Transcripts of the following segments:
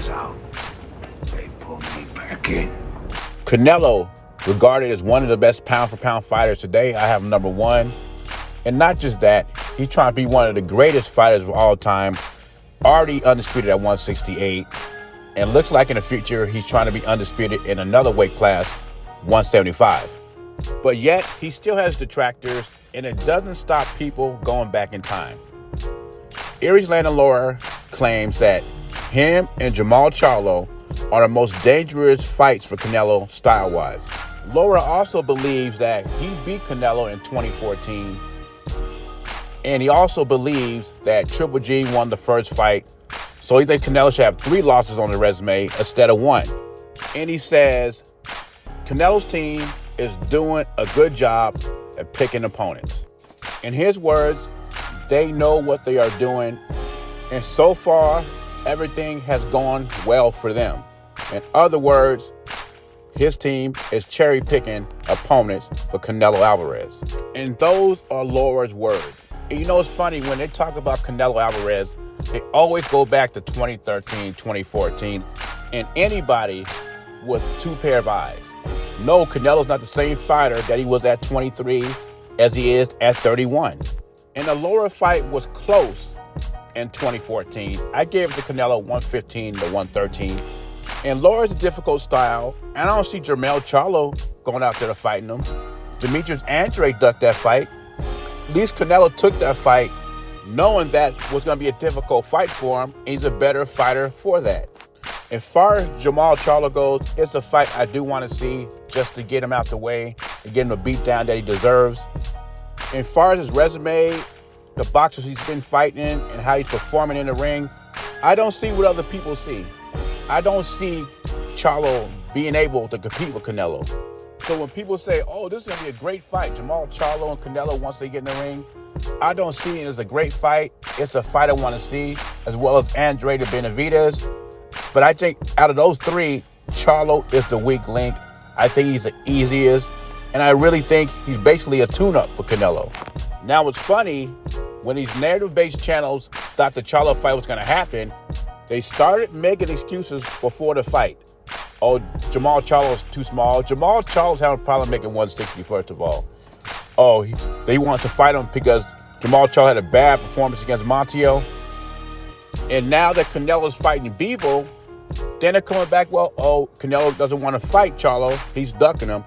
was out, they put me back in. Canelo, regarded as one of the best pound-for-pound fighters today, I have him number one. And not just that, he's trying to be one of the greatest fighters of all time, already undisputed at 168, and looks like in the future he's trying to be undisputed in another weight class, 175. But yet, he still has detractors, and it doesn't stop people going back in time. Aries Lara claims that him and Jermall Charlo are the most dangerous fights for Canelo style-wise. Lara also believes that he beat Canelo in 2014, and he also believes that Triple G won the first fight, so he thinks Canelo should have 3 losses on the resume instead of 1. And he says Canelo's team is doing a good job at picking opponents. In his words, they know what they are doing, and so far, everything has gone well for them. In other words, his team is cherry-picking opponents for Canelo Alvarez. And those are Lara's words. And you know, it's funny, when they talk about Canelo Alvarez, they always go back to 2013, 2014, and anybody with 2 pair of eyes. No, Canelo's not the same fighter that he was at 23 as he is at 31. And the Lara fight was close in 2014. I gave it to Canelo 115 to 113. And Lara's a difficult style, and I don't see Jermall Charlo going out there to fighting him. Demetrius Andrade ducked that fight. At least Canelo took that fight knowing that was going to be a difficult fight for him, and he's a better fighter for that. As far as Jermall Charlo goes, it's a fight I do want to see just to get him out the way and get him a beatdown that he deserves. As far as his resume, the boxers he's been fighting and how he's performing in the ring, I don't see what other people see. I don't see Charlo being able to compete with Canelo. So when people say, oh, this is going to be a great fight, Jermall Charlo and Canelo once they get in the ring, I don't see it as a great fight. It's a fight I want to see, as well as Andrade and Benavidez. But I think out of those 3, Charlo is the weak link. I think he's the easiest, and I really think he's basically a tune-up for Canelo. Now, it's funny, when these narrative-based channels thought the Charlo fight was going to happen, they started making excuses before the fight. Oh, Jermall Charlo's too small. Jermall Charlo's having a problem making 160, first of all. Oh, he wants to fight him because Jermall Charlo had a bad performance against Montiel. And now that Canelo's fighting Bivol, then they're coming back, well, oh, Canelo doesn't want to fight Charlo. He's ducking him.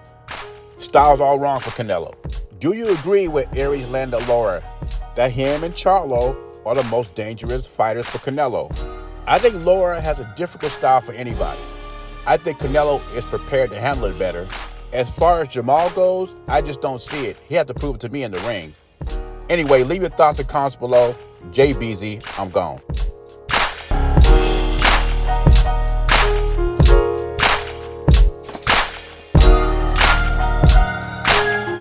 Style's all wrong for Canelo. Do you agree with Aries Lara that him and Charlo are the most dangerous fighters for Canelo? I think Lara has a difficult style for anybody. I think Canelo is prepared to handle it better. As far as Jermall goes, I just don't see it. He has to prove it to me in the ring. Anyway, leave your thoughts and comments below. JBZ, I'm gone.